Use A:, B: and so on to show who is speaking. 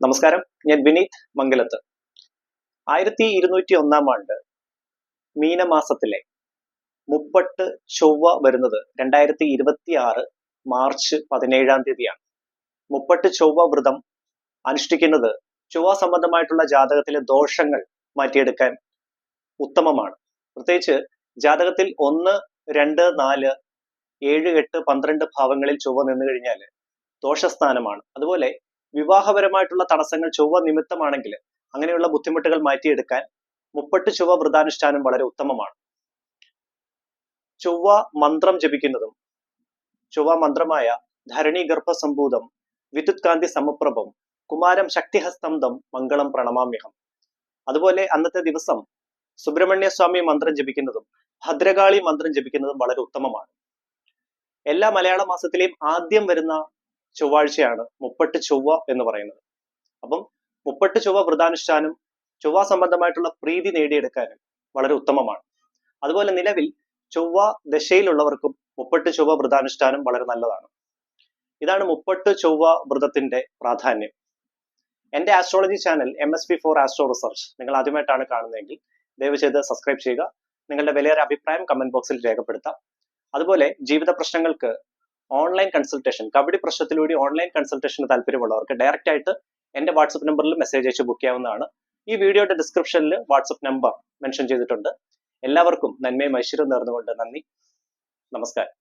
A: നമസ്കാരം, ഞാൻ വിനീത് മംഗലത്ത്. 1201 മീനമാസത്തിലെ മുപ്പട്ട് ചൊവ്വ വരുന്നത് 2026 മാർച്ച് 17 മുപ്പട്ട് ചൊവ്വ വ്രതം അനുഷ്ഠിക്കുന്നത് ചൊവ്വ സംബന്ധമായിട്ടുള്ള ജാതകത്തിലെ ദോഷങ്ങൾ മാറ്റിയെടുക്കാൻ ഉത്തമമാണ്. പ്രത്യേകിച്ച് ജാതകത്തിൽ 1, 2, 4, 7, 8, 12 ഭാവങ്ങളിൽ ചൊവ്വ നിന്നു കഴിഞ്ഞാൽ ദോഷസ്ഥാനമാണ്. അതുപോലെ വിവാഹപരമായിട്ടുള്ള തടസ്സങ്ങൾ ചൊവ്വ നിമിത്തമാണെങ്കിൽ അങ്ങനെയുള്ള ബുദ്ധിമുട്ടുകൾ മാറ്റിയെടുക്കാൻ മുപ്പട്ട് ചൊവ്വ വ്രതാനുഷ്ഠാനം വളരെ ഉത്തമമാണ്. ചൊവ്വ മന്ത്രം ജപിക്കുന്നതും ചൊവ്വ മന്ത്രമായ ധരണി ഗർഭസംഭൂതം വിദ്യുത് കാന്തി സമപ്രഭം കുമാരം ശക്തിഹസ്തം ദം മംഗളം പ്രണമാമ്യഹം, അതുപോലെ അന്നത്തെ ദിവസം സുബ്രഹ്മണ്യ സ്വാമി മന്ത്രം ജപിക്കുന്നതും ഭദ്രകാളി മന്ത്രം ജപിക്കുന്നതും വളരെ ഉത്തമമാണ്. എല്ലാ മലയാള മാസത്തിലെയും ആദ്യം വരുന്ന ചൊവ്വാഴ്ചയാണ് മുപ്പട്ട് ചൊവ്വ എന്ന് പറയുന്നത്. അപ്പം മുപ്പട്ട് ചൊവ്വ വ്രതാനുഷ്ഠാനം ചൊവ്വ സംബന്ധമായിട്ടുള്ള പ്രീതി നേടിയെടുക്കാനും വളരെ ഉത്തമമാണ്. അതുപോലെ നിലവിൽ ചൊവ്വ ദശയിലുള്ളവർക്കും മുപ്പട്ട് ചൊവ്വ വ്രതാനുഷ്ഠാനം വളരെ നല്ലതാണ്. ഇതാണ് മുപ്പട്ട് ചൊവ്വ വ്രതത്തിന്റെ പ്രാധാന്യം. എന്റെ astrology channel MSP4 astro research നിങ്ങൾ ആദ്യമായിട്ടാണ് കാണുന്നതെങ്കിൽ ദയവ് ചെയ്ത് സബ്സ്ക്രൈബ് ചെയ്യുക. നിങ്ങളുടെ വിലയേറെ അഭിപ്രായം കമന്റ് ബോക്സിൽ രേഖപ്പെടുത്താം. അതുപോലെ ജീവിത പ്രശ്നങ്ങൾക്ക് ഓൺലൈൻ കൺസൾട്ടേഷൻ, കബഡി പ്രശ്നത്തിലൂടെ ഓൺലൈൻ കൺസൾട്ടേഷന് താല്പര്യമുള്ളവർക്ക് ഡയറക്റ്റ് ആയിട്ട് എന്റെ വാട്സപ്പ് നമ്പറിൽ മെസ്സേജ് അയച്ച് ബുക്ക് ചെയ്യാവുന്നതാണ്. ഈ വീഡിയോയുടെ ഡിസ്ക്രിപ്ഷനിൽ വാട്സപ്പ് നമ്പർ മെൻഷൻ ചെയ്തിട്ടുണ്ട്. എല്ലാവർക്കും നന്മയും ഐശ്വര്യവും നേർന്നുകൊണ്ട് നന്ദി, നമസ്കാരം.